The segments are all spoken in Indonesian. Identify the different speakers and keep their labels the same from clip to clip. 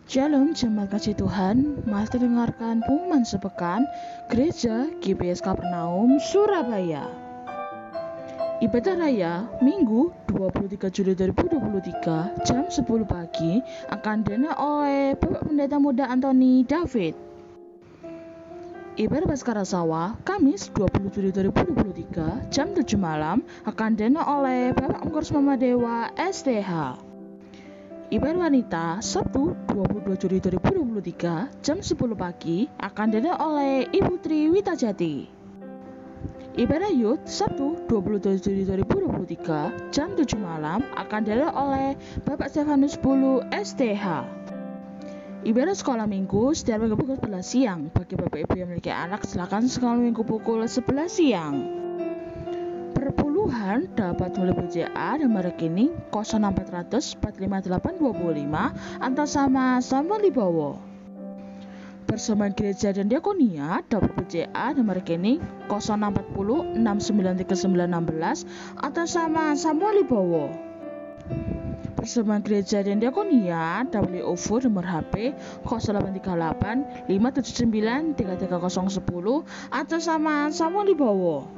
Speaker 1: Shalom jemaat kasih Tuhan, mari dengarkan pengumuman sepekan Gereja GBS Kapernaum, Surabaya. Ibadah Raya Minggu 23 Juli 2023 jam 10 pagi akan diadakan oleh Bapak Pendeta Muda Antoni David. Ibadah Paskah Sawah Kamis 20 Juli 2023 jam 7 malam akan diadakan oleh Bapak Engkurs Mama Dewa STH. Ibadah Wanita Sabtu 22 Juli 2023 jam 10 pagi akan diadakan oleh Ibu Tri Witajati. Ibadah Youth Sabtu 27 Juli 2023 jam 7 malam akan diadakan oleh Bapak Stefanus Bulu STH. Ibadah Sekolah Minggu setiap minggu pukul 11 siang. Bagi Bapak Ibu yang memiliki anak, silakan sekolah minggu pukul 11 siang. Perpuluhan dapat melalui BCA dan rekening 06400 455825 atas nama Samuel Wibowo. Persembahan Gereja dan Diakonia dapat BCA dan rekening 0640 693916 atas nama Samuel Wibowo. Persembahan Gereja dan Diakonia dapat OVO nomor HP 0838 579 33010 atas nama Samuel Wibowo.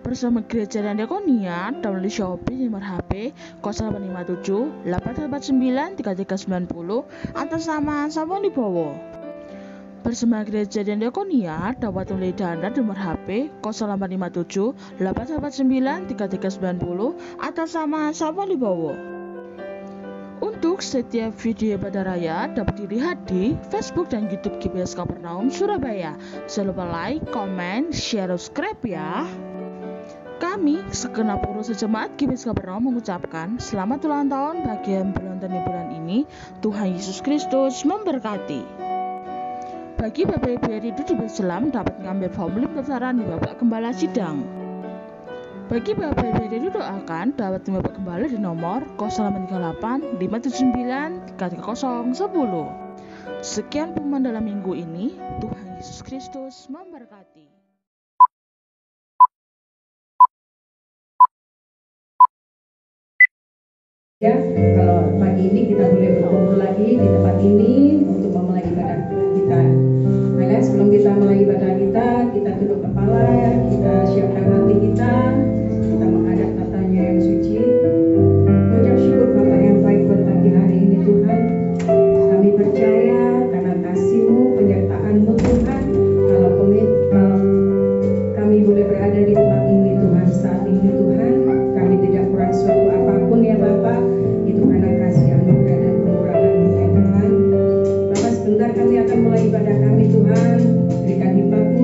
Speaker 1: Bersama Gereja dan Diakonia download Shopee nomor HP 0857 849 3390 atas nama Samuel Wibowo. Bersama Gereja dan Diakonia dapat melalui dana nomor HP 0857 849 3390 atas nama Samuel Wibowo. Untuk setiap video ibadah raya dapat dilihat di Facebook dan YouTube GBS Kapernaum Surabaya. Jangan lupa like, comment, share, subscribe ya. Kami segenap pengurus jemaat GBS Kapernaum mengucapkan selamat ulang tahun bagi yang menonton bulan ini. Tuhan Yesus Kristus memberkati. Bagi Bapak Ibu yang hidup di Islam dapat mengambil formulir pendaftaran di Bapak Gembala Sidang. Bagi Bapak Ibu yang didoakan dapat Bapak Gembala di nomor 0838 579 33010. Sekian pengumuman dalam minggu ini. Tuhan Yesus Kristus memberkati.
Speaker 2: Ya, kalau pagi ini kita boleh berkumpul lagi di tempat ini untuk memulai ibadah kita. Maka sebelum kita mulai ibadah kita tunduk kepala, kita siapkan hati kita menghadap tatanya yang suci. Mengucap syukur Bapa yang baik buat pagi hari ini Tuhan. Kami percaya karena kasih-Mu, penyertaan-Mu Tuhan, kalau kami boleh berada di tempat ini Tuhan saat ini Tuhan, kami tidak kurang suatu apapun ya Bapa. Itu karena kasih anugerah dan kemurahan-Mu ya Tuhan. Bapak sebentar kami akan mulai ibadah kami Tuhan. Berikan hikmat-Mu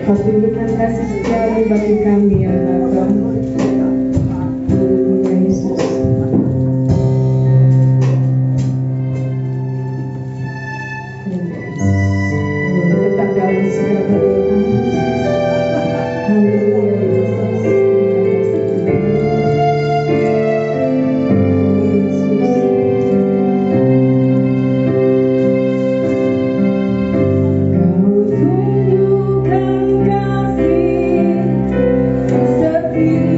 Speaker 2: Kau tunjukkan kasih setiamu bagi kami ya Bapa. Haleluya Yesus. Tetap dalam segala doa. Haleluya Yesus. Kau tunjukkan kasih setia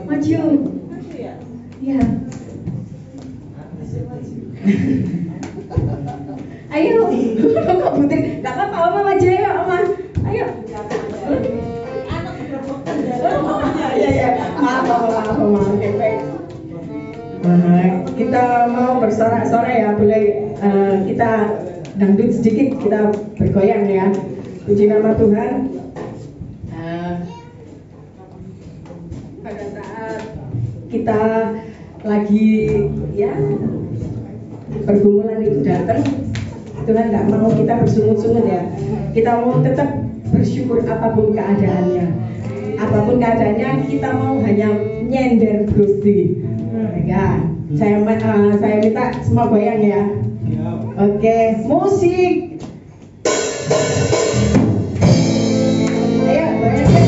Speaker 2: maju. Ya. Ayo, Putri, nggak apa-apa, Oma maju ayo, Oma. Ayo. Ya, maaf, oke, baik. Kita mau bersorak-sorai ya, boleh kita dangdut sedikit, kita bergoyang ya. Puji nama Tuhan. Pada saat kita lagi ya pergumulan itu datang, Tuhan nggak mau kita bersungut-sungut ya. Kita mau tetap bersyukur apapun keadaannya. Apapun keadaannya, kita mau hanya nyender Gusti. Ya, saya minta semua goyang ya. Oke, musik. Ayo, goyang ya.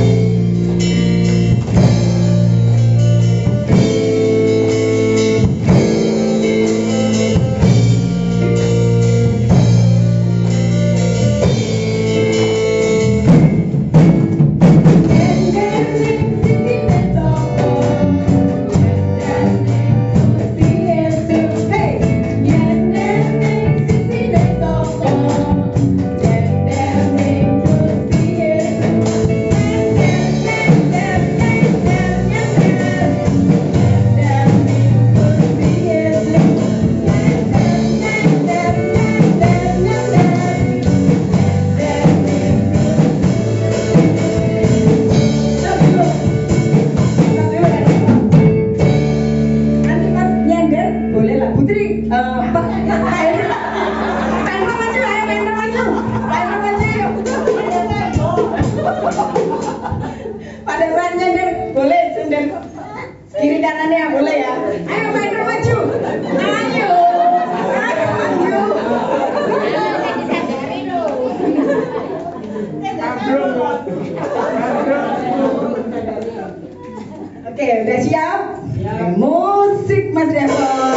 Speaker 2: Kiri kanannya boleh ya. Ayo main maju. Ayo. Oke, udah siap? Musik Mas Devon.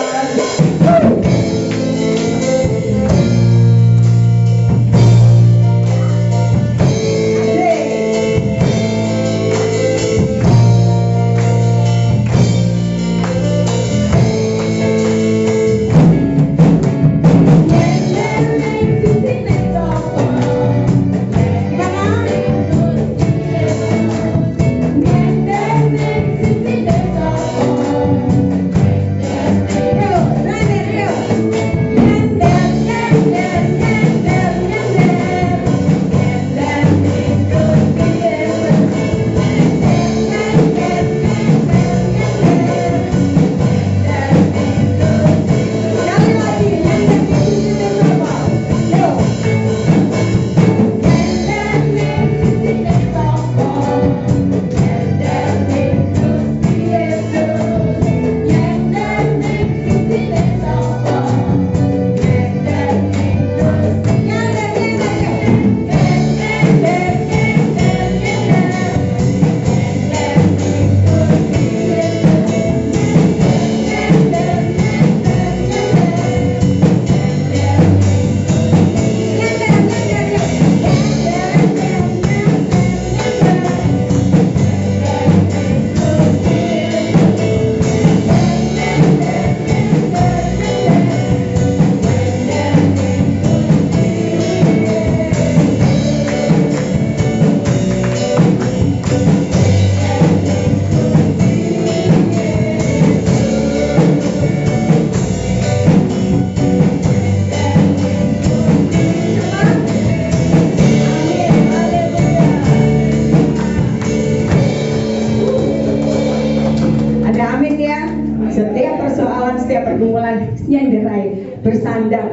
Speaker 2: Setiap pergumulan nyenderai bersandar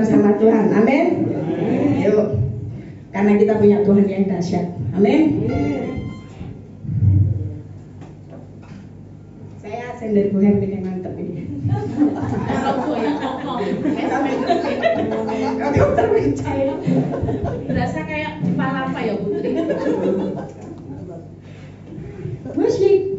Speaker 2: sama Tuhan. Amin. Yuk, karena kita punya Tuhan yang dahsyat. Amin. Saya sender Tuhan yang mantep ini. Kau terpercaya.
Speaker 3: Berasa kayak kepala apa ya Putri?
Speaker 2: Musik.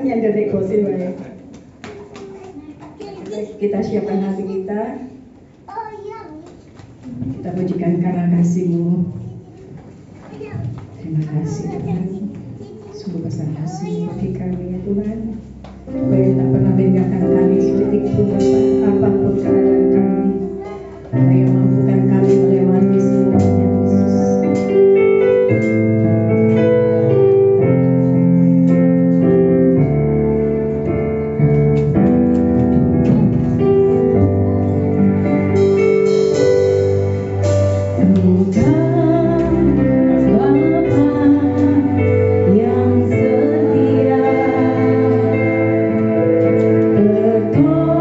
Speaker 2: yang dedek gosin baik. Kita siapkan hati kita. Kita pujikan karena kasih-Mu. Terima kasih Tuhan. Sungguh besar kasih bagi kami ya Tuhan. Kau yang tak pernah meninggalkan kami sedetik pun Bapak, apapun keadaan kami. Kau yang mampukan kami melewati semuanya Yesus. Engkau Bapa yang setia, bertolong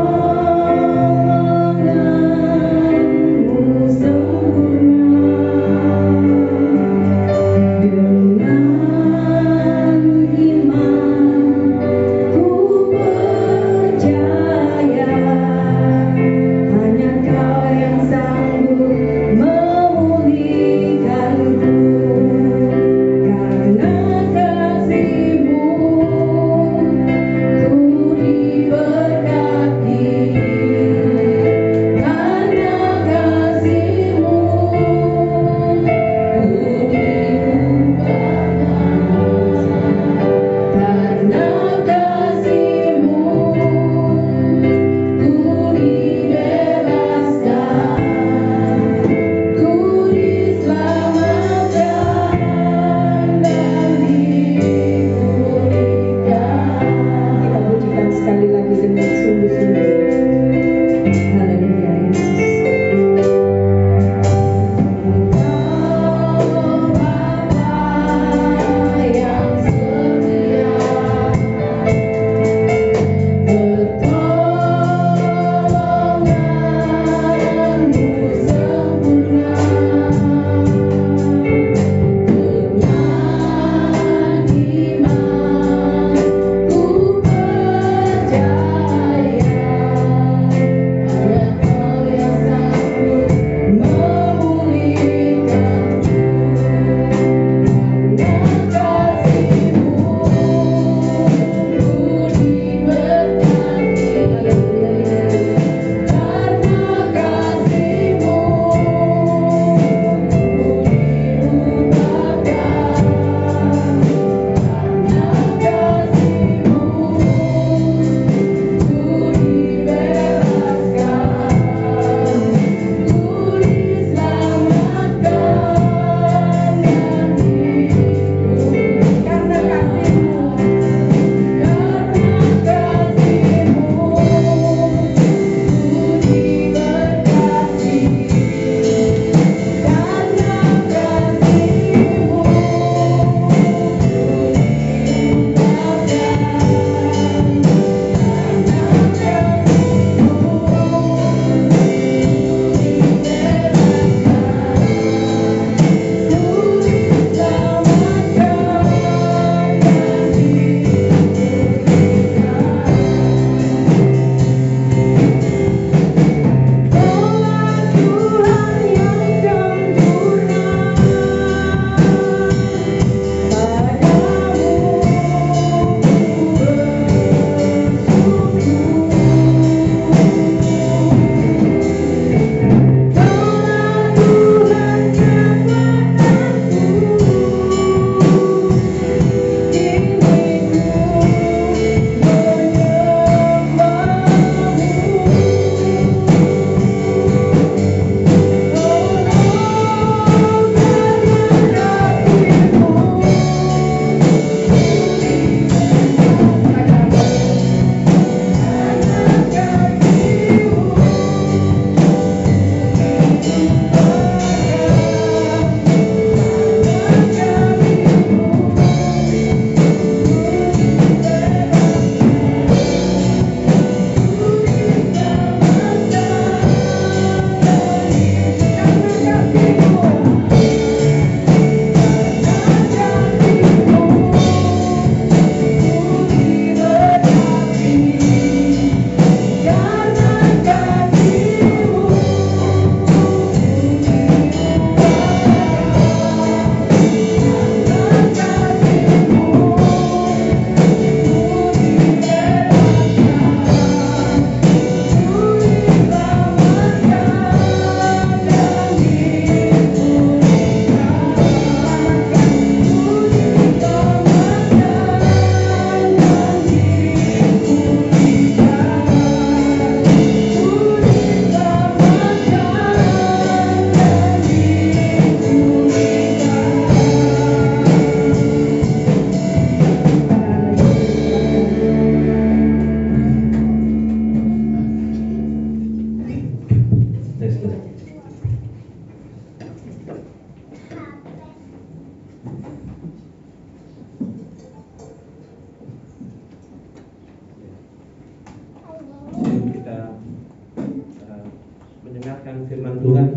Speaker 4: firman Tuhan,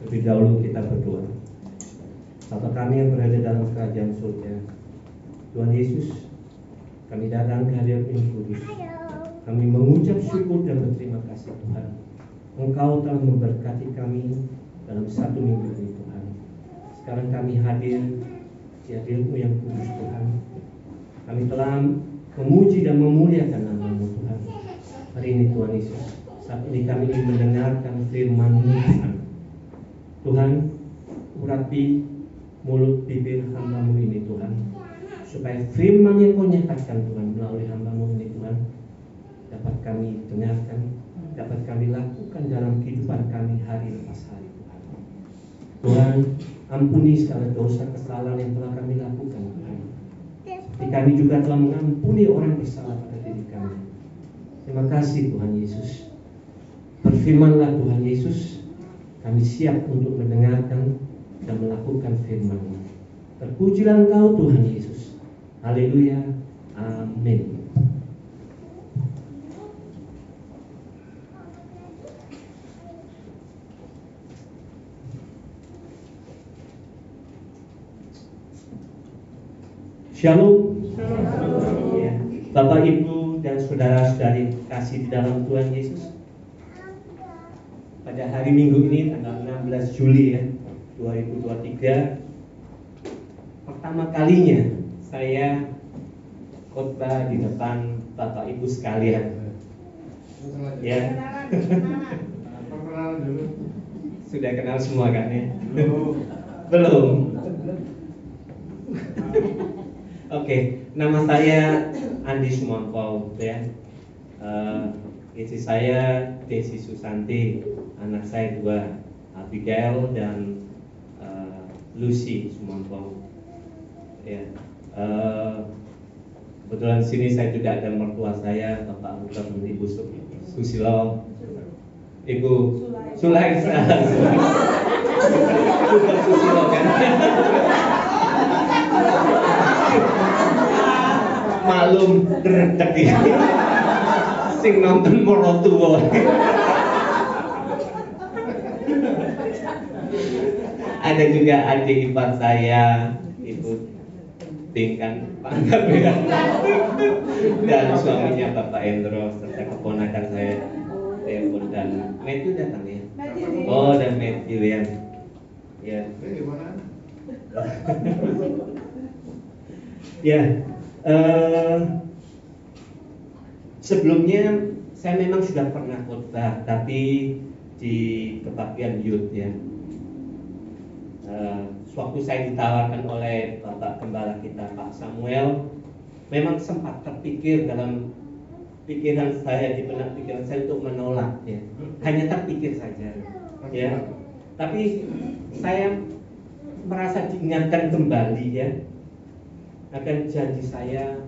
Speaker 4: lebih dahulu kita berdoa. Bapa kami yang berada dalam kerajaan surga, Tuhan Yesus, kami datang ke hadirat Yang Kudus. Kami mengucap syukur dan berterima kasih Tuhan. Engkau telah memberkati kami dalam satu minggu ini Tuhan. Sekarang kami hadir di hadirat-Mu yang kudus Tuhan. Kami telah memuji dan memuliakan nama-Mu Tuhan. Hari ini Tuhan Yesus, saat ini kami ingin mendengarkan firman-Mu Tuhan. Tuhan, urapi mulut bibir hamba-Mu ini Tuhan, supaya firman yang Kau nyatakan Tuhan melalui hamba-Mu ini Tuhan dapat kami dengarkan, dapat kami lakukan dalam kehidupan kami hari lepas hari Tuhan. Tuhan, ampuni segala dosa kesalahan yang telah kami lakukan Tuhan. Seperti kami juga telah mengampuni orang bersalah pada diri kami. Terima kasih Tuhan Yesus. Berfirmanlah Tuhan Yesus, kami siap untuk mendengarkan dan melakukan firman-Mu. Terpujilah Engkau Tuhan Yesus. Haleluya. Amin. Shalom. Ya. Bapak, Ibu, dan saudara-saudari kasih di dalam Tuhan Yesus. Pada hari Minggu ini tanggal 16 Juli ya, 2023, pertama kalinya saya khotbah di depan Bapak Ibu sekalian. Ya. Sudah kenal semua kan ya? Belum. Oke, nama saya Andi Sumampau ya. Istri saya Desi Susanti, anak saya dua, Abigail dan Lucy Sumampau. Ya, kebetulan di sini saya juga ada mertua saya, Bapak Ruka dan Ibu Susilo, Ibu Sulaisa. Bukan Susilo kan? Malum redek iki. Sing nonton morotuwa. Ada juga adik ipar saya, Ibu Tingkan Panggap ya. Dan suaminya Bapak Endro serta keponakan saya Telepon dan Matthew datang ya. Oh, dan Matthew ya. Ya. Ya. Sebelumnya saya memang sudah pernah khotbah, tapi di kebaktian youth ya. Sewaktu saya ditawarkan oleh Bapak Gembala kita Pak Samuel, memang sempat terpikir dalam pikiran saya, di benak pikiran saya untuk menolak ya. Hanya terpikir saja ya. Tapi saya merasa diingatkan kembali ya akan janji saya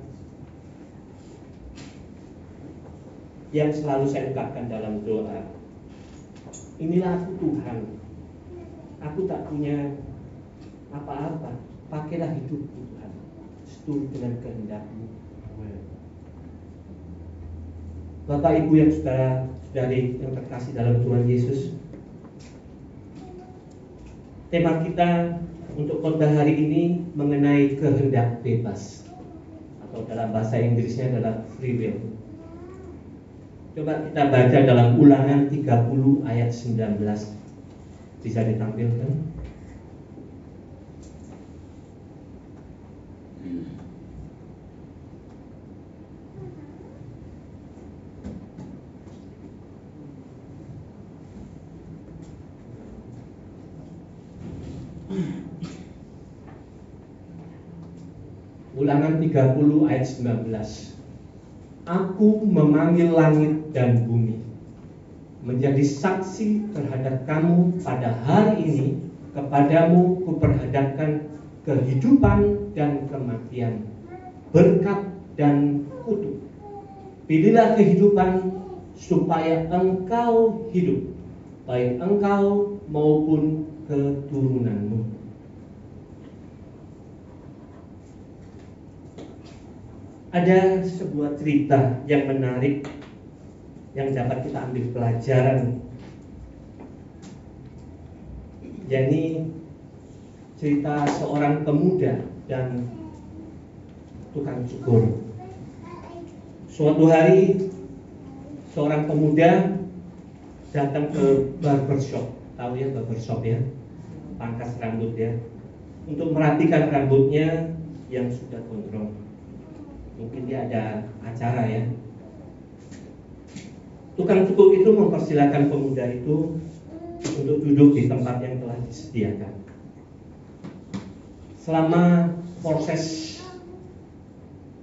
Speaker 4: yang selalu saya ungkapkan dalam doa. Inilah aku Tuhan, aku tak punya apa-apa, pakailah hidupku Tuhan seturut dengan kehendak-Mu. Bapak Ibu yang saudari yang terkasih dalam Tuhan Yesus, tema kita untuk khotbah hari ini mengenai kehendak bebas, atau dalam bahasa Inggrisnya adalah free will. Coba kita baca dalam Ulangan 30 ayat 19. Bisa ditampilkan? Ulangan 30 ayat 19. Aku memanggil langit dan bumi menjadi saksi terhadap kamu pada hari ini. Kepadamu kuperhadapkan kehidupan dan kematian, berkat dan kutuk. Pilihlah kehidupan supaya engkau hidup, baik engkau maupun keturunanmu. Ada sebuah cerita yang menarik yang dapat kita ambil pelajaran yakni cerita seorang pemuda dan tukang cukur. Suatu hari seorang pemuda datang ke barbershop, tahu ya barbershop ya, pangkas rambut ya, untuk merapikan rambutnya yang sudah gondrong. Mungkin dia ada acara ya. Tukang cukur itu mempersilahkan pemuda itu untuk duduk di tempat yang telah disediakan. Selama proses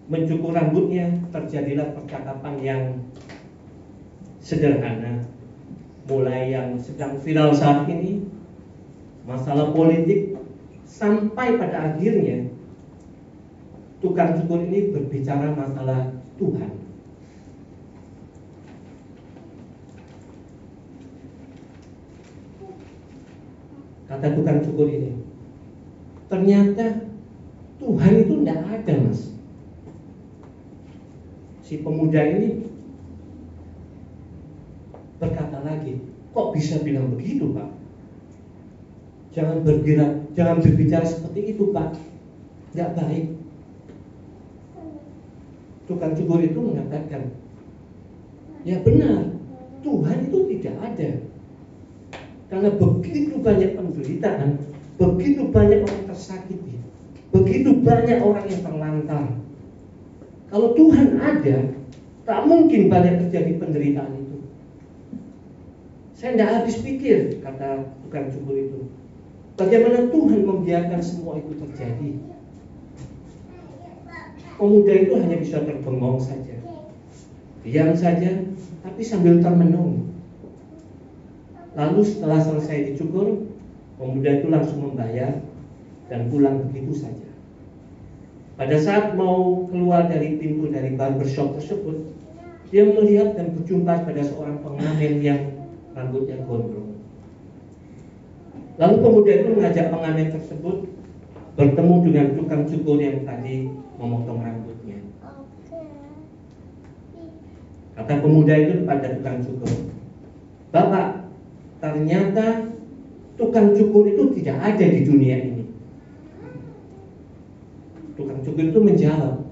Speaker 4: mencukur rambutnya, terjadilah percakapan yang sederhana, mulai yang sedang viral saat ini, masalah politik, sampai pada akhirnya tukang cukur ini berbicara masalah Tuhan. Kata tukang cukur ini, ternyata Tuhan itu tidak ada, Mas. Si pemuda ini berkata lagi, kok bisa bilang begitu, Pak? Jangan berbicara seperti itu, Pak. Tidak baik. Tukang cukur itu mengatakan, ya benar, Tuhan itu tidak ada. Karena begitu banyak penderitaan, begitu banyak orang tersakiti, begitu banyak orang yang terlantar. Kalau Tuhan ada, tak mungkin banyak terjadi penderitaan itu. Saya tidak habis pikir, kata tukang cukur itu, bagaimana Tuhan membiarkan semua itu terjadi. Pemuda itu hanya bisa terbengong saja, diam saja, tapi sambil termenung. Lalu setelah selesai dicukur, pemuda itu langsung membayar dan pulang begitu saja. Pada saat mau keluar dari pintu dari barbershop tersebut, dia melihat dan berjumpa pada seorang pengamen yang rambutnya gondrong. Lalu pemuda itu mengajak pengamen tersebut bertemu dengan tukang cukur yang tadi memotong rambutnya. Kata pemuda itu kepada tukang cukur, Bapak, ternyata tukang cukur itu tidak ada di dunia ini. Tukang cukur itu menjawab,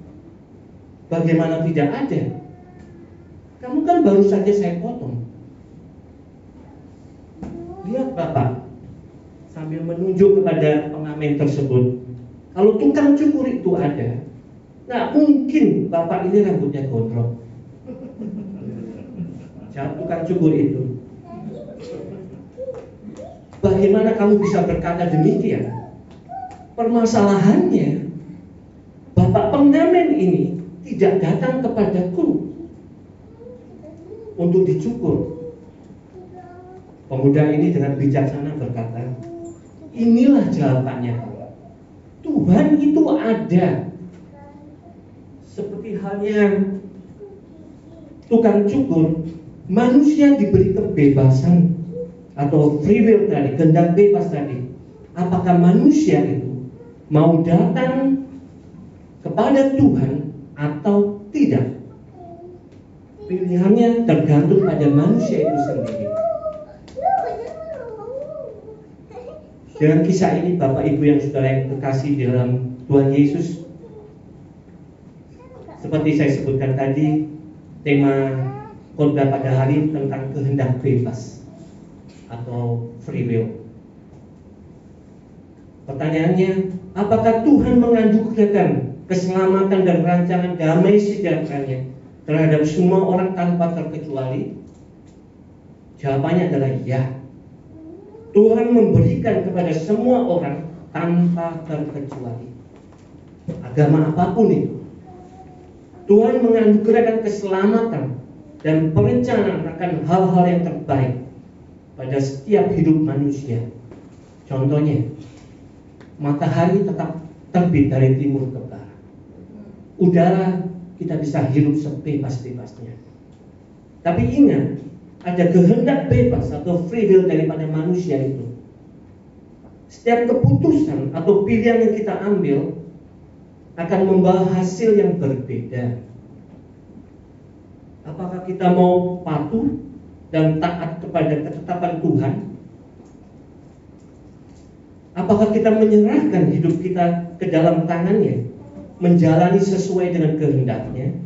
Speaker 4: bagaimana tidak ada? Kamu kan baru saja saya potong. Lihat Bapak, sambil menunjuk kepada pengamen tersebut, kalau tukang cukur itu ada, nggak mungkin Bapak ini rambutnya gondrong. Jawab tukang cukur itu, bagaimana kamu bisa berkata demikian? Permasalahannya, Bapak pengamen ini tidak datang kepadaku untuk dicukur. Pemuda ini dengan bijaksana berkata, inilah jawabannya, Tuhan itu ada. Seperti halnya tukang cukur, manusia diberi kebebasan atau free will tadi, kehendak bebas tadi. Apakah manusia itu mau datang kepada Tuhan atau tidak? Pilihannya tergantung pada manusia itu sendiri. Dengan kisah ini, Bapak Ibu yang saudara yang terkasih di dalam Tuhan Yesus, seperti saya sebutkan tadi, tema khotbah pada hari ini tentang kehendak bebas atau free will. Pertanyaannya, apakah Tuhan menganugerahkan keselamatan dan rancangan damai sejahteranya terhadap semua orang tanpa terkecuali? Jawabannya adalah ya. Tuhan memberikan kepada semua orang tanpa terkecuali, agama apapun itu. Tuhan menganugerahkan keselamatan dan perencanaan akan hal-hal yang terbaik pada setiap hidup manusia. Contohnya, matahari tetap terbit dari timur ke barat. Udara kita bisa hirup sebebas-bebasnya. Tapi ingat, ada kehendak bebas atau free will daripada manusia itu. Setiap keputusan atau pilihan yang kita ambil akan membawa hasil yang berbeda. Apakah kita mau patuh dan taat kepada ketetapan Tuhan, Apakah kita menyerahkan hidup kita ke dalam tangannya, menjalani sesuai dengan kehendaknya?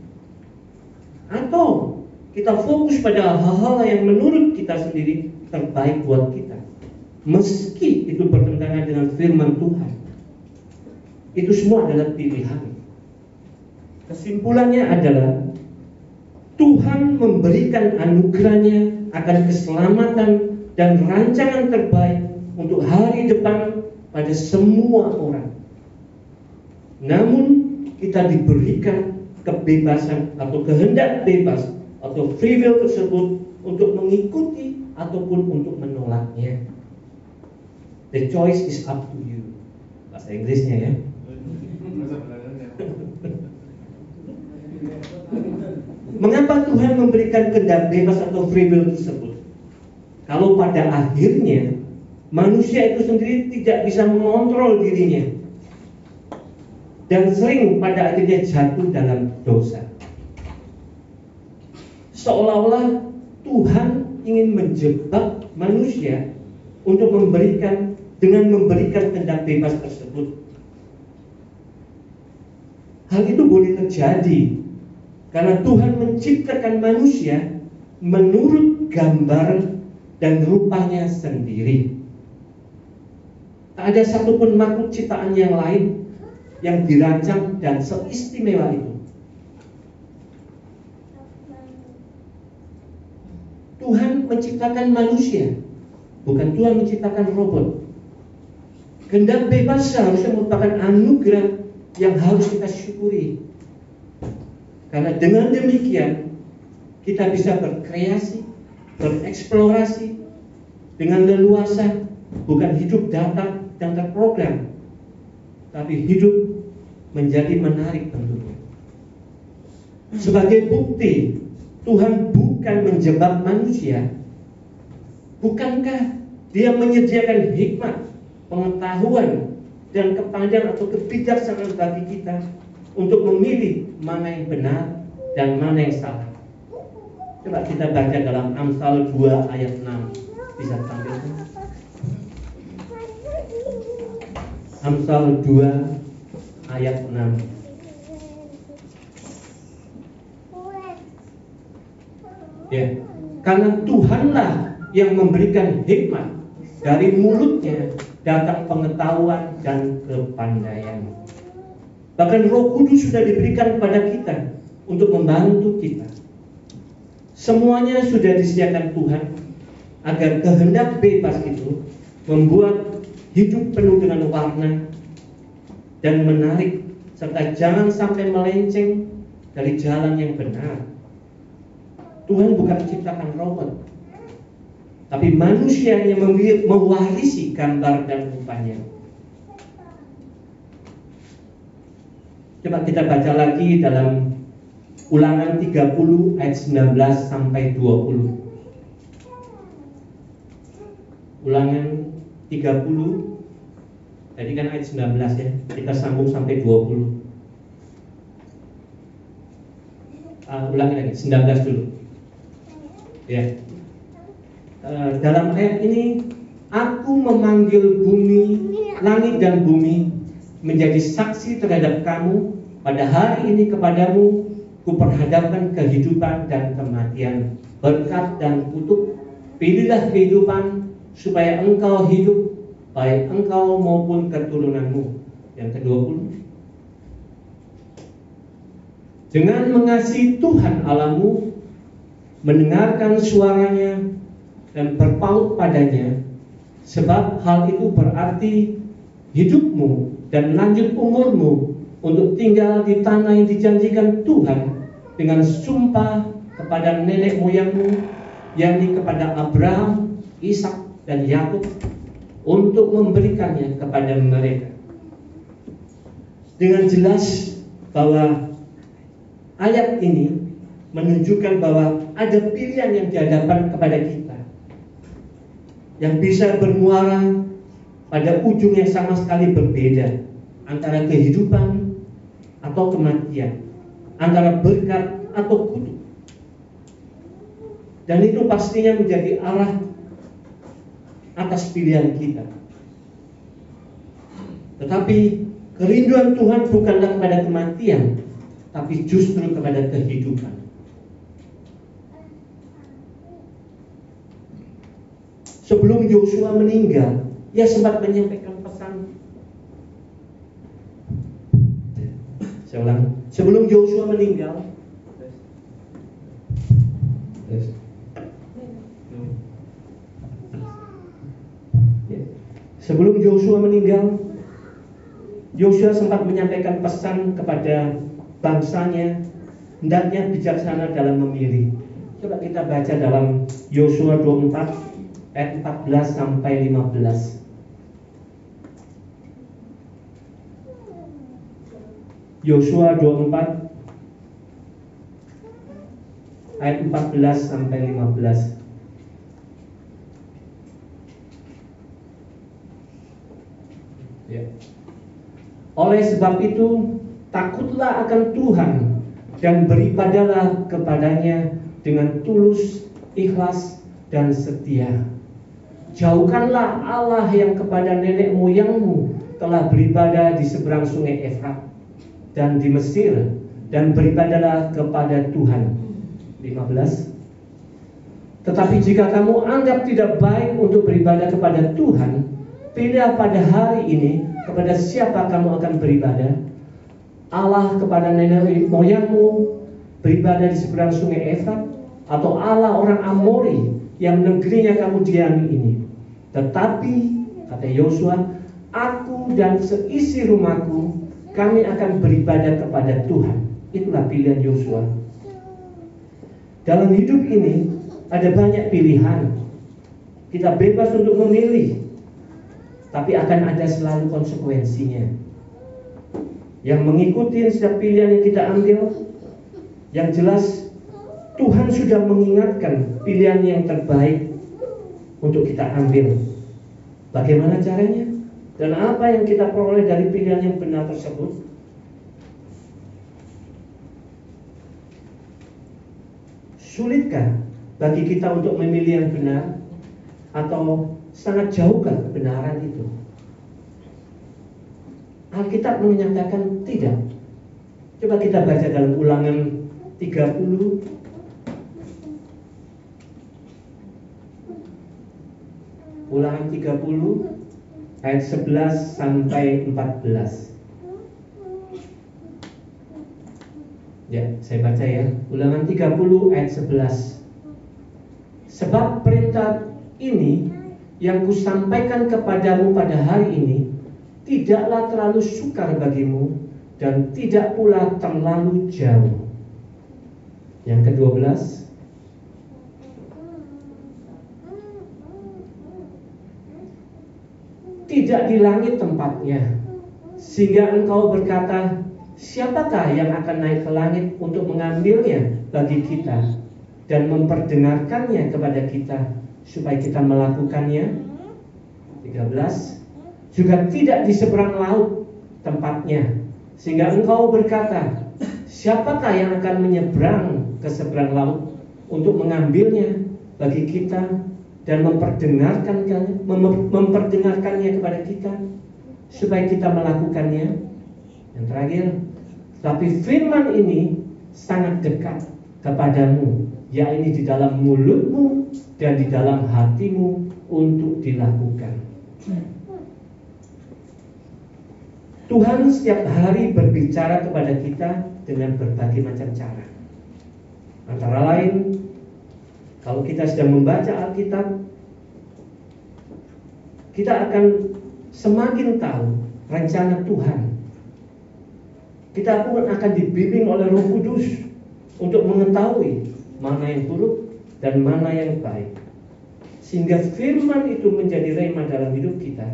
Speaker 4: Atau kita fokus pada hal-hal yang menurut kita sendiri terbaik buat kita, meski itu bertentangan dengan firman Tuhan? Itu semua adalah pilihan. Kesimpulannya adalah Tuhan memberikan anugerahnya akan keselamatan dan rancangan terbaik untuk hari depan pada semua orang. Namun kita diberikan kebebasan atau kehendak bebas atau free will tersebut untuk mengikuti ataupun untuk menolaknya. The choice is up to you. Bahasa Inggrisnya ya. Mengapa Tuhan memberikan kehendak bebas atau free will tersebut? Kalau pada akhirnya manusia itu sendiri tidak bisa mengontrol dirinya dan sering pada akhirnya jatuh dalam dosa. Seolah-olah Tuhan ingin menjebak manusia untuk memberikan kehendak bebas tersebut. Hal itu boleh terjadi karena Tuhan menciptakan manusia menurut gambar dan rupanya sendiri. Tak ada satupun makhluk ciptaan yang lain yang dirancang dan seistimewa itu. Tuhan menciptakan manusia, bukan Tuhan menciptakan robot. Kehendak bebas seharusnya merupakan anugerah yang harus kita syukuri. Karena dengan demikian kita bisa berkreasi, bereksplorasi dengan leluasa, bukan hidup datar dan terprogram, tapi hidup menjadi menarik tentunya. Sebagai bukti Tuhan bukan menjebak manusia, bukankah Dia menyediakan hikmat, pengetahuan, dan kepanjangan atau kebijaksanaan bagi kita untuk memilih mana yang benar dan mana yang salah? Coba kita baca dalam Amsal 2 ayat 6. Bisa tampilkan? Amsal 2 ayat 6. Ya, karena Tuhanlah yang memberikan hikmat, dari mulutnya datang pengetahuan dan kepandaian. Bahkan Roh Kudus sudah diberikan kepada kita untuk membantu kita. Semuanya sudah disediakan Tuhan agar kehendak bebas itu membuat hidup penuh dengan warna dan menarik, serta jangan sampai melenceng dari jalan yang benar. Tuhan bukan menciptakan robot, tapi manusia yang mewarisi gambar dan rupanya. Coba kita baca lagi dalam Ulangan 30 ayat 19 sampai 20. Ulangan 30, tadi kan ayat 19 ya, kita sambung sampai 20. Ulangi lagi, 19 dulu. Ya. Dalam ayat ini, aku memanggil bumi, langit dan bumi menjadi saksi terhadap kamu. Pada hari ini kepadamu kuperhadapkan kehidupan dan kematian, berkat dan kutuk. Pilihlah kehidupan supaya engkau hidup, baik engkau maupun keturunanmu. Yang ke-20, dengan mengasihi Tuhan Allahmu, mendengarkan suaranya dan berpaut padanya, sebab hal itu berarti hidupmu dan lanjut umurmu untuk tinggal di tanah yang dijanjikan Tuhan dengan sumpah kepada nenek moyangmu, yakni kepada Abraham, Ishak, dan Yakub, untuk memberikannya kepada mereka. Dengan jelas bahwa ayat ini menunjukkan bahwa ada pilihan yang dihadapkan kepada kita, yang bisa bermuara pada ujung yang sama sekali berbeda, antara kehidupan atau kematian, antara berkat atau kutuk. Dan itu pastinya menjadi arah atas pilihan kita. Tetapi kerinduan Tuhan bukanlah kepada kematian, tapi justru kepada kehidupan. Sebelum Yosua meninggal, ia sempat menyampaikan pesan. Saya ulang, sebelum Yosua meninggal, Yosua sempat menyampaikan pesan kepada bangsanya, hendaknya bijaksana dalam memilih. Coba kita baca dalam Yosua 24 ayat 14 sampai 15. Yosua 24 ayat 14 sampai 15. Ya. Oleh sebab itu, takutlah akan Tuhan dan beribadahlah kepadanya dengan tulus, ikhlas, dan setia. Jauhkanlah Allah yang kepada nenek moyangmu telah beribadah di seberang sungai Efrat dan di Mesir, dan beribadahlah kepada Tuhan. 15. Tetapi jika kamu anggap tidak baik untuk beribadah kepada Tuhan, pilih pada hari ini kepada siapa kamu akan beribadah. Allah kepada nenek moyangmu beribadah di seberang sungai Efrat, atau Allah orang Amori yang negerinya kamu diami ini. Tetapi kata Yosua, aku dan seisi rumahku, kami akan beribadah kepada Tuhan. Itulah pilihan Yosua. Dalam hidup ini ada banyak pilihan. Kita bebas untuk memilih, tapi akan ada selalu konsekuensinya. Yang mengikuti setiap pilihan yang kita ambil, yang jelas Tuhan sudah mengingatkan pilihan yang terbaik untuk kita ambil. Bagaimana caranya? Dan apa yang kita peroleh dari pilihan yang benar tersebut? Sulitkah bagi kita untuk memilih yang benar? Atau sangat jauhkah kebenaran itu? Alkitab menyatakan tidak. Coba kita baca dalam Ulangan 30 Ulangan 30 ayat 11 sampai 14. Ya, saya baca ya. Ulangan 30 ayat 11. Sebab perintah ini yang kusampaikan kepadamu pada hari ini tidaklah terlalu sukar bagimu dan tidak pula terlalu jauh. Yang ke-12, tidak di langit tempatnya, sehingga engkau berkata, siapakah yang akan naik ke langit untuk mengambilnya bagi kita dan memperdengarkannya kepada kita supaya kita melakukannya. 13, juga tidak di seberang laut tempatnya, sehingga engkau berkata, siapakah yang akan menyeberang ke seberang laut untuk mengambilnya bagi kita dan memperdengarkannya kepada kita supaya kita melakukannya. Yang terakhir, tapi firman ini sangat dekat kepadamu, yaitu di dalam mulutmu dan di dalam hatimu untuk dilakukan. Tuhan setiap hari berbicara kepada kita dengan berbagai macam cara. Antara lain, kalau kita sedang membaca Alkitab, kita akan semakin tahu rencana Tuhan. Kita pun akan dibimbing oleh Roh Kudus untuk mengetahui mana yang buruk dan mana yang baik, sehingga firman itu menjadi rema dalam hidup kita.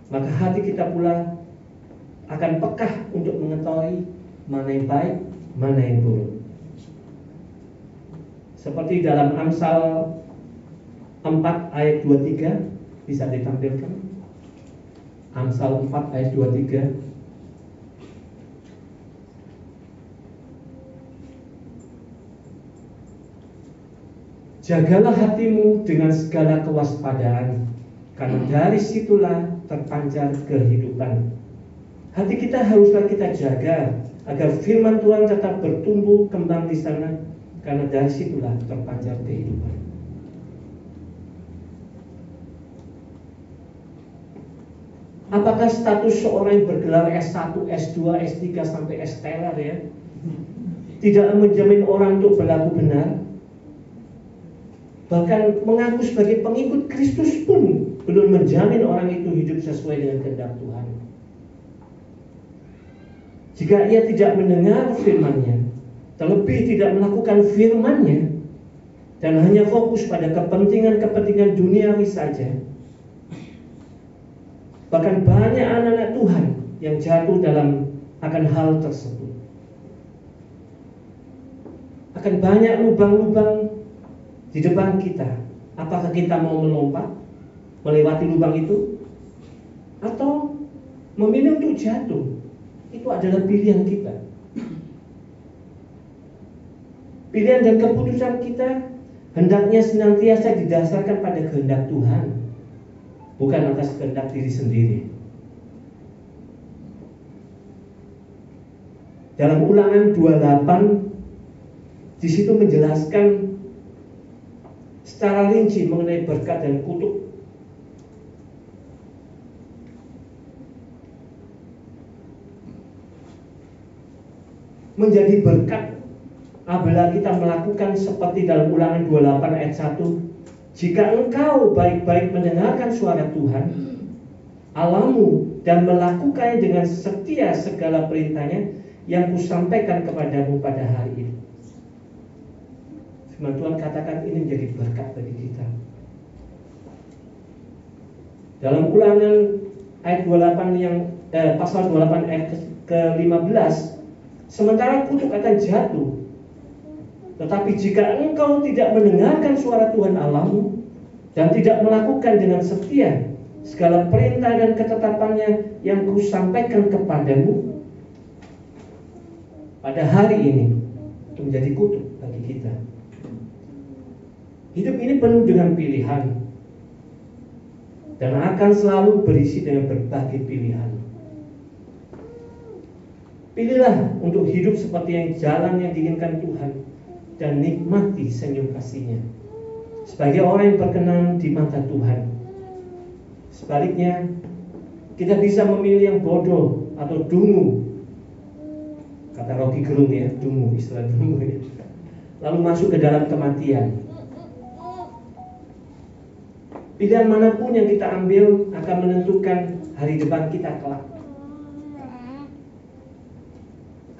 Speaker 4: Maka hati kita pula akan pekah untuk mengetahui mana yang baik, mana yang buruk. Seperti dalam Amsal 4 ayat 23, bisa ditampilkan. Amsal 4 ayat 23. Jagalah hatimu dengan segala kewaspadaan, karena dari situlah terpancar kehidupan. Hati kita haruslah kita jaga agar firman Tuhan tetap bertumbuh kembang di sana, karena dari situlah terpancar kehidupan. Apakah status seorang yang bergelar S1, S2, S3 sampai S-teler ya tidak menjamin orang untuk berlaku benar? Bahkan mengaku sebagai pengikut Kristus pun belum menjamin orang itu hidup sesuai dengan kehendak Tuhan. Jika ia tidak mendengar firman-Nya, terlebih tidak melakukan firman-Nya, dan hanya fokus pada kepentingan-kepentingan duniawi saja, bahkan banyak anak-anak Tuhan yang jatuh akan hal tersebut. Akan banyak lubang-lubang di depan kita. Apakah kita mau melompat, melewati lubang itu, atau memilih untuk jatuh? Itu adalah pilihan kita. Pilihan dan keputusan kita hendaknya senantiasa didasarkan pada kehendak Tuhan, bukan atas kehendak diri sendiri. Dalam Ulangan 28 di situ menjelaskan secara rinci mengenai berkat dan kutuk. Menjadi berkat apabila kita melakukan seperti dalam Ulangan 28 ayat 1. Jika engkau baik-baik mendengarkan suara Tuhan Allahmu dan melakukannya dengan setia segala perintahnya yang kusampaikan kepadamu pada hari ini. Firman Tuhan katakan ini menjadi berkat bagi kita. Dalam Ulangan ayat 28 pasal 28 ayat ke-15, sementara kutuk akan jatuh, tetapi jika engkau tidak mendengarkan suara Tuhan Allahmu dan tidak melakukan dengan setia segala perintah dan ketetapannya yang kusampaikan kepadamu pada hari ini, itu menjadi kutuk bagi kita. Hidup ini penuh dengan pilihan dan akan selalu berisi dengan berbagai pilihan. Pilihlah untuk hidup seperti yang jalan yang diinginkan Tuhan dan nikmati senyum kasih-Nya sebagai orang yang berkenan di mata Tuhan. Sebaliknya, kita bisa memilih yang bodoh atau dungu, kata Rocky Gerung ya, dungu, istilah dungu ya, lalu masuk ke dalam kematian. Pilihan manapun yang kita ambil akan menentukan hari depan kita kelak.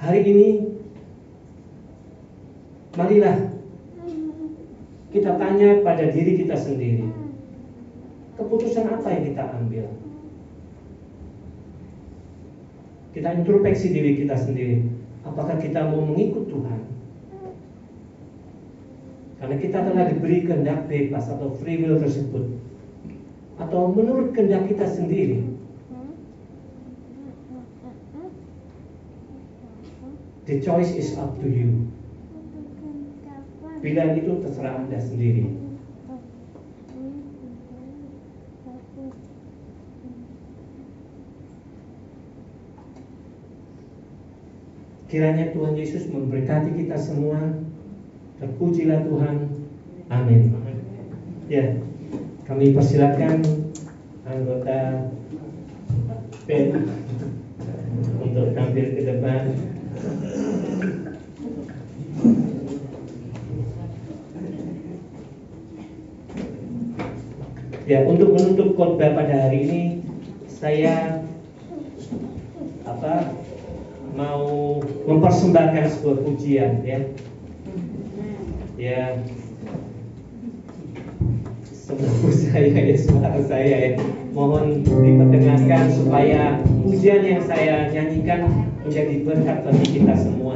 Speaker 4: Hari ini, marilah kita tanya pada diri kita sendiri, keputusan apa yang kita ambil? Kita introspeksi diri kita sendiri. Apakah kita mau mengikut Tuhan? Karena kita telah diberi kehendak bebas atau free will tersebut, atau menurut kehendak kita sendiri. The choice is up to you. Pilihan itu terserah Anda sendiri. Kiranya Tuhan Yesus memberkati kita semua. Terpujilah Tuhan. Amin. Ya, kami persilakan anggota band untuk tampil ke depan. Ya, untuk menutup khotbah pada hari ini, saya mau mempersembahkan sebuah pujian ya. Ya, suara saya ya. Mohon diperdengarkan supaya pujian yang saya nyanyikan menjadi berkat bagi kita semua.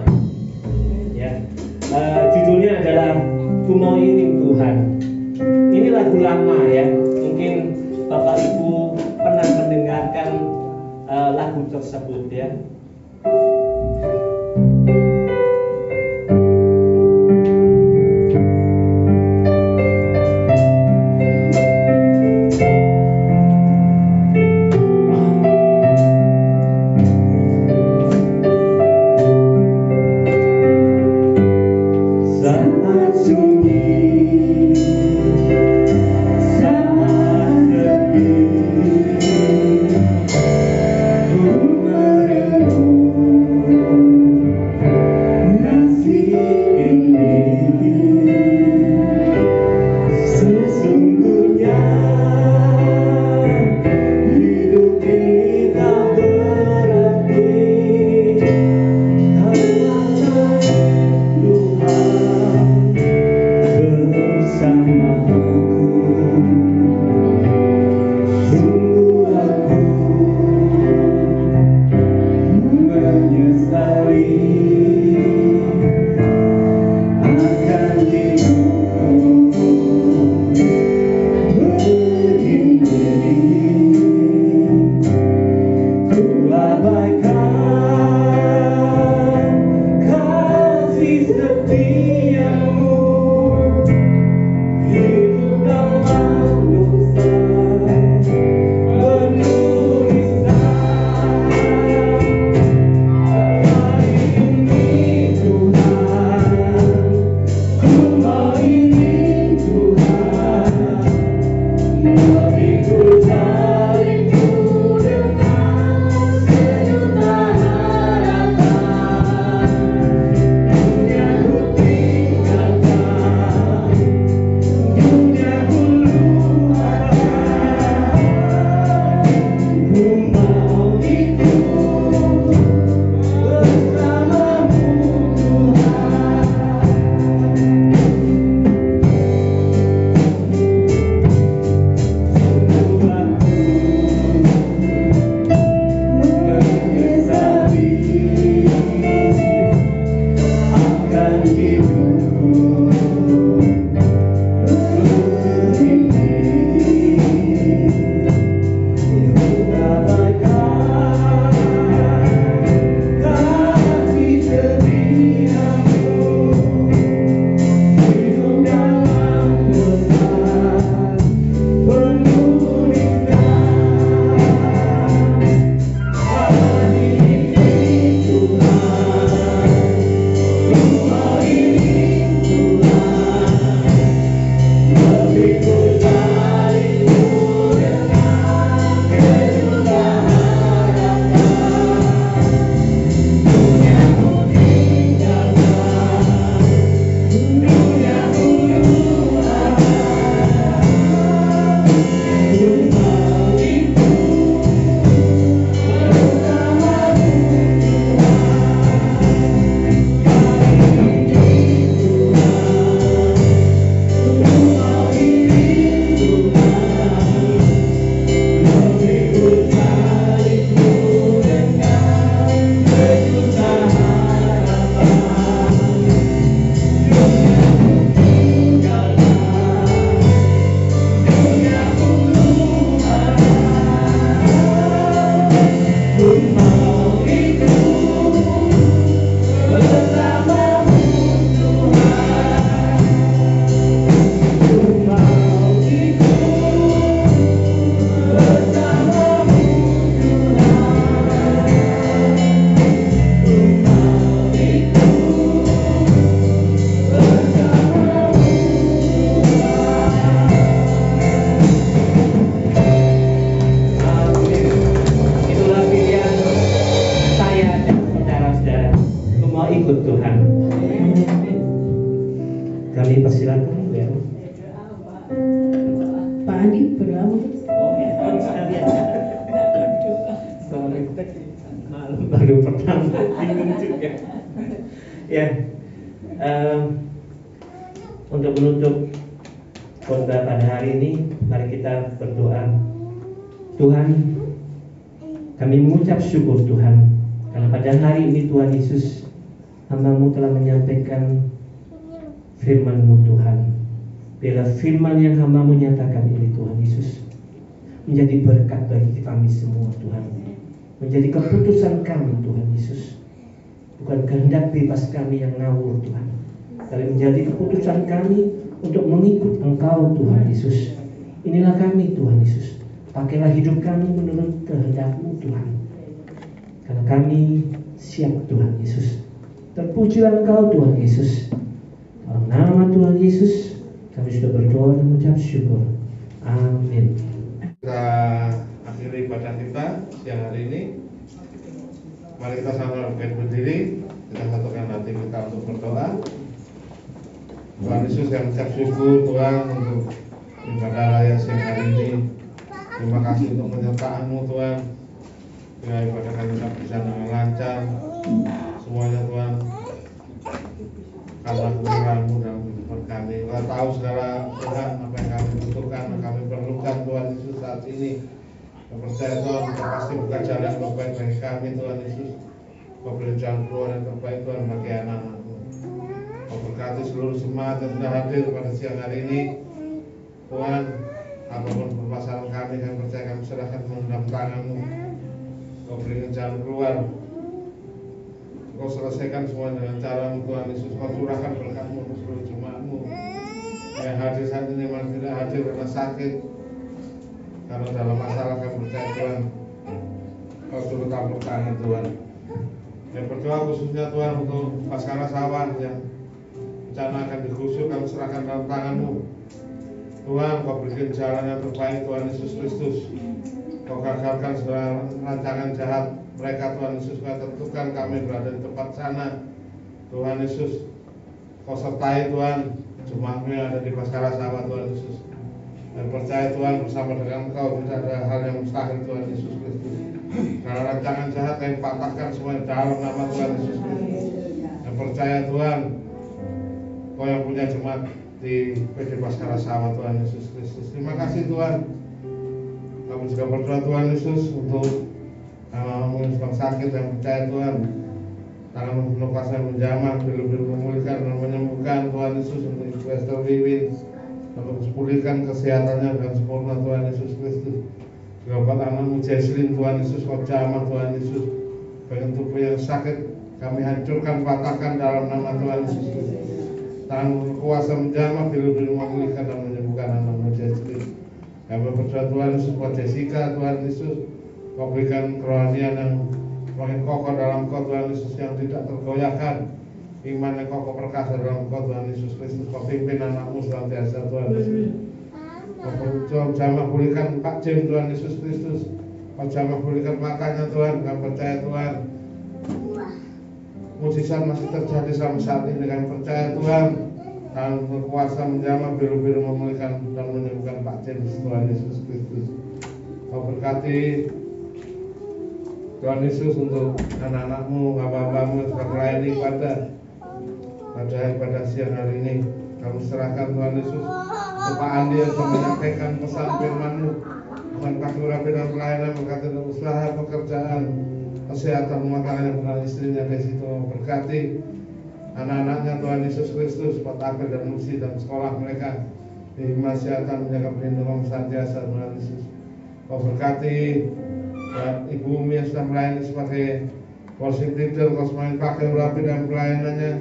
Speaker 4: Ya, judulnya adalah Ku Mau Iring Tuhan. Ini lagu lama ya. Mungkin Bapak Ibu pernah mendengarkan lagu tersebut ya. mengikut Tuhan. Kami persilakan ya.
Speaker 2: Pak Andi berdoa mungkin.
Speaker 4: Baru pertama bingung juga. Ya, untuk menutup khotbah pada hari ini, mari kita berdoa. Tuhan, kami mengucap syukur Tuhan, karena pada hari ini Tuhan Yesus, hamba-Mu telah menyampaikan firman-Mu Tuhan. Bila firman yang hamba-Mu nyatakan ini Tuhan Yesus menjadi berkat bagi kami semua Tuhan, menjadi keputusan kami Tuhan Yesus, bukan kehendak bebas kami yang ngawur Tuhan, tapi menjadi keputusan kami untuk mengikut Engkau Tuhan Yesus. Inilah kami Tuhan Yesus, pakailah hidup kami menurut kehendak-Mu Tuhan, karena kami siap Tuhan Yesus. Terpujilah Engkau Tuhan Yesus. Dalam nama Tuhan Yesus kami sudah berdoa dan mengucap syukur. Amin.
Speaker 5: Kita akhiri ibadah kita siang hari ini. Mari kita sama-sama berdiri. Kita satukan hati kita untuk berdoa. Tuhan Yesus, yang mengucap syukur Tuhan untuk ibadah raya siang hari ini. Terima kasih untuk penyertaan-Mu Tuhan. Biar ibadah kami tetap bisa dengan lancar. Semuanya Tuhan, karena kemurahan-Mu dalam kehidupan kami. Kau tahu segala Tuhan apa yang kami butuhkan, yang kami perlukan Tuhan Yesus saat ini. Kau percaya Tuhan, Kau pasti buka jalan yang terbaik bagi kami Tuhan Yesus. Kau beri jalan keluar yang terbaik Tuhan bagi anak-anak-Mu. Kau berkati seluruh jemaat yang sudah hadir pada siang hari ini Tuhan. Apapun permasalahan kami percaya kami serahkan dalam tangan-Mu. Kau berikan jalan keluar. Kau selesaikan semua dengan cara-Mu Tuhan Yesus. Kau curahkan berkat-Mu untuk seluruh jemaat-Mu yang hadir saat ini, yang tidak hadir karena sakit, karena dalam masalah kami percaya Tuhan, Kau turut campur tangan Tuhan. Dan berdoa khususnya Tuhan untuk Baskara Sawah yang rencana akan digusur, kami serahkan dalam tangan-Mu Tuhan. Kau berikan jalan yang terbaik Tuhan Yesus Kristus. Kau gagalkan segala rancangan jahat mereka Tuhan Yesus. Kau tentukan kami berada di tempat sana Tuhan Yesus. Kau sertai Tuhan jemaat-Mu yang ada di Baskara Sawah Tuhan Yesus. Dan percaya Tuhan bersama dengan Engkau tidak ada hal yang mustahil Tuhan Yesus Kristus. Kalau rancangan jahat kami patahkan semua dalam nama Tuhan Yesus Kristus. Dan percaya Tuhan, Kau yang punya jemaat di PD Baskara Sawah Tuhan Yesus Kristus. Terima kasih Tuhan. Kami juga berdoa Tuhan Yesus untuk anak-anak-Mu yang sedang sakit, yang percaya Tuhan, tangan penuh kuasa yang menjamah, bilu-bilu memulihkan dan menyembuhkan Tuhan Yesus. Untuk Ibu Esther Wiwin, untuk pulihkan kesehatannya dengan sempurna Tuhan Yesus Kristus. Juga buat anak-Mu Jesslyn Tuhan Yesus, Kau jamah Tuhan Yesus. Bagian tubuh yang sakit kami hancurkan, patahkan dalam nama Tuhan Yesus Kristus. Tangan kuasa menjamah, bilu-bilu memulihkan dan menyembuhkan anak-Mu Jesslyn. Kami berdoa Tuhan Yesus buat Jessica Tuhan Yesus. Kau berikan kerohanian yang makin kokoh dalam Kau Tuhan Yesus, yang tidak tergoyahkan. Iman yang kokoh perkasa dalam Kau Tuhan Yesus Kristus. Kau pimpin anak-Mu senantiasa Tuhan Yesus. Kau jamah pulihkan Pak Jim Tuhan Yesus Kristus. Kau jamah pulihkan makanya Tuhan. Kami percaya Tuhan, mujizat masih terjadi sampai saat ini. Kami percaya Tuhan, tangan berkuasa menjamah, biru-biru memulihkan dan menyembuhkan Pak James Tuhan Yesus Kristus. Kau berkati Tuhan Yesus untuk anak-anak-Mu, hamba-hamba-Mu yang sudah melayani pada siang hari ini. Kami serahkan Tuhan Yesus untuk Pak Andi yang sudah menyampaikan pesan firman-Mu. Tuhan kasih urapi dan pelayanan, berkati usaha, pekerjaan, kesehatan rumah tangga dan istrinya di situ. Berkati anak-anaknya Tuhan Yesus Kristus, buat Abel dan Lucy dan sekolah mereka di kesehatan, menjaga perlindungan senantiasa Tuhan Yesus. Kau berkati Ibu Umi yang sudah melayani sebagai worship leader. Kau semakin pakai urapi dan pelayanannya,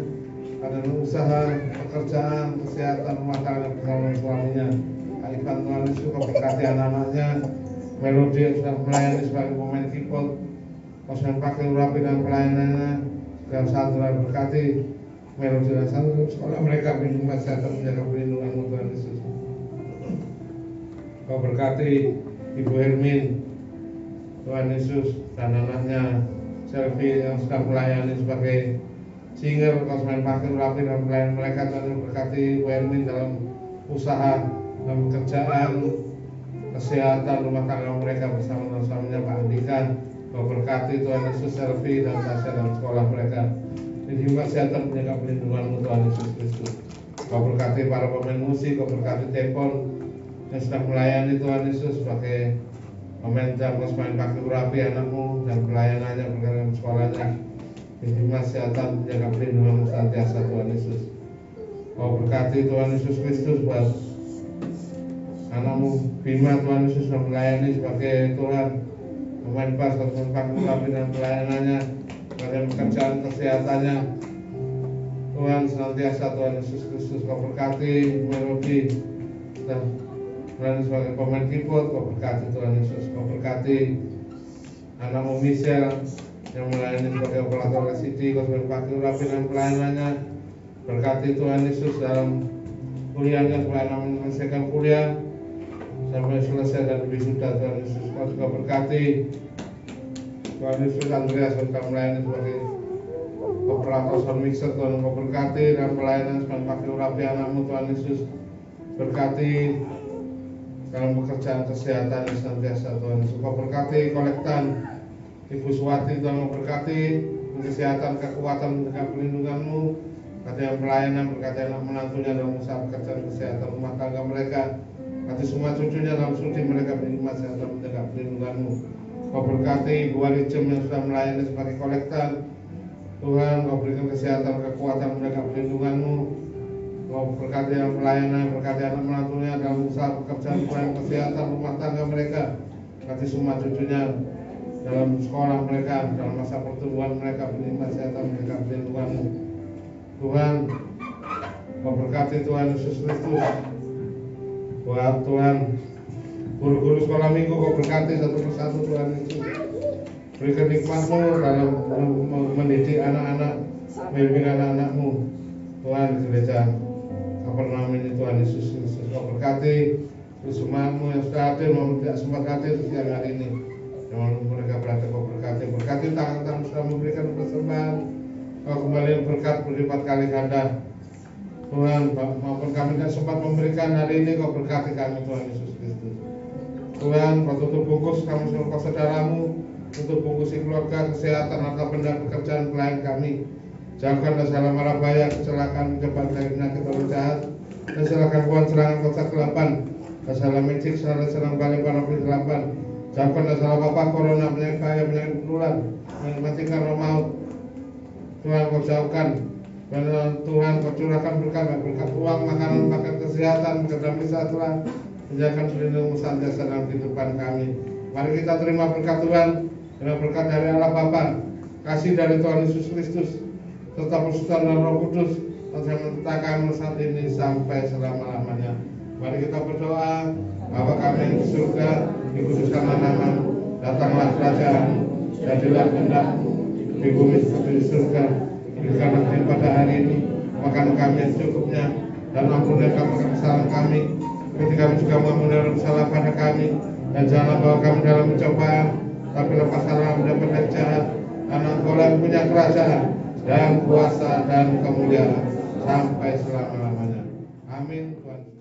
Speaker 5: ada usaha, pekerjaan, kesehatan rumah tangga bersama suaminya. Ivan Tuhan Yesus, Kau berkati anak-anaknya, Melody yang sudah melayani sebagai pemain keyboard. Kau semakin pakai urapi dan pelayanannya. Dan Sandra berkati Melody dan Sandra sekolah mereka, bimbing kesehatan, menjaga perlindungan-Mu Tuhan Yesus. Kau berkati Ibu Hermin Tuhan Yesus dan anaknya Selvi yang sedang melayani sebagai Singer, konsumen parkir rapi dan pelayan mereka. Tuhan berkati Bu Ermin dalam usaha dan pekerjaan, kesehatan rumah tangga mereka bersama suaminya Pak Andika. Kau berkati Tuhan Yesus Selvi dan Tasya dalam sekolah mereka. Ini juga kesehatan menjaga perlindungan-Mu Tuhan Yesus Kristus. Kau berkati para pemain musik, Kau berkati Tepon yang sedang melayani Tuhan Yesus sebagai pemain jam konsumen parkir rapi anak-Mu dan pelayanannya dalam sekolahnya. Ini kesehatan menjaga perlindungan senantiasa Tuhan Yesus. Kau berkati Tuhan Yesus Kristus buat anak-Mu Bima Tuhan Yesus yang melayani sebagai Tuhan pemain bass, konsumen parkir rapi dan pelayanannya, pada pekerjaan kesehatannya. Tuhan senantiasa Tuhan Yesus Kristus. Kau berkati Melodi dan melayani sebagai pemain keyboard. Kau berkati Tuhan Yesus. Kau berkati anak-Mu Michelle yang melayani sebagai operator LCD, konsumen parkir rapi dan pelayanannya. Berkati Tuhan Yesus dalam kuliahnya supaya anak menyelesaikan kuliah sampai selesai dan wisuda. Tuhan Yesus, Kau juga berkati Tuhan Yesus Andreas yang melayani sebagai operator sound mixer. Tuhan Kau berkati dalam pelayanan sebagai parkir rapi anak-Mu Tuhan Yesus. Berkati dalam pekerjaan kesehatan yang senantiasa Tuhan Yesus. Kau berkati kolektan Ibu Suwati. Tuhan Kau berkati kesehatan, kekuatan, menjaga perlindungan-Mu. Berkati yang pelayanan, berkati anak menantunya dalam usaha pekerjaan kesehatan rumah tangga mereka. Berkati semua cucunya dalam studi mereka menerima kesehatan, menjaga perlindungan-Mu. Kau berkati Ibu Walijem yang sudah melayani sebagai kolektan. Tuhan Kau berikan kesehatan, kekuatan, menjaga perlindungan-Mu. Kau berkati yang pelayanan, berkati anak menantunya dalam usaha pekerjaan kesehatan rumah tangga mereka. Berkati semua cucunya dalam sekolah mereka, dalam masa pertumbuhan mereka menerima kesehatan, menjaga perlindungan-Mu. Tuhan Kau berkati Tuhan Yesus Kristus buat Tuhan guru-guru sekolah minggu. Kau berkati satu persatu Tuhan Yesus. Berikan nikmat-Mu dalam mendidik anak-anak, membimbing anak-anak-Mu Tuhan di gereja Kapernaum ini Tuhan Yesus Kristus. Kau berkati semua-Mu yang sudah hadir maupun tidak sempat hadir siang hari ini, yang mereka berada. Kau berkati tangan-tangan sudah memberikan persembahan. Kau kembali berkat berlipat kali ganda Tuhan, maupun kami tidak sempat memberikan hari ini. Kau berkati kami Tuhan Yesus Kristus. Tuhan, Kau tutup bungkus kami seluruh saudara-Mu, tutup bungkusi keluarga, kesehatan, harta benda, pekerjaan pelayan kami. Jauhkan dari segala mara bahaya, kecelakaan, pencobaan dari penyakit orang jahat, dan segala gangguan serangan kotak kegelapan, dan segala magic, serang balik para kegelapan. Jauhkan dari segala wabah corona, penyakit bahaya, penyakit menular, yang mematikan roh maut. Tuhan Kau jauhkan. Dan Tuhan Kau curahkan berkat uang, makanan, makan, kesehatan, kedamaian sejahtera, menjaga perlindungan-Mu senantiasa dalam kehidupan kami. Mari kita terima berkat Tuhan, dengan berkat dari Allah Bapa, kasih dari Tuhan Yesus Kristus, serta persekutuan dan Roh Kudus, yang menyertakan saat ini sampai selama-lamanya. Mari kita berdoa. Bapa kami yang di surga, dikuduskanlah nama-Mu, datanglah kerajaan-Mu, jadilah kehendak-Mu di bumi seperti di surga. Berikanlah kami pada hari ini makan kami yang secukupnya, dan ampunilah kami kesalahan kami, seperti kami juga mengampuni dalam kesalahan pada kami, dan janganlah bawa kami dalam pencobaan, tapi lepaskanlah kami dari yang jahat. Karena Engkau yang punya kerajaan dan kuasa dan kemuliaan sampai selama-lamanya. Amin. Tuhan.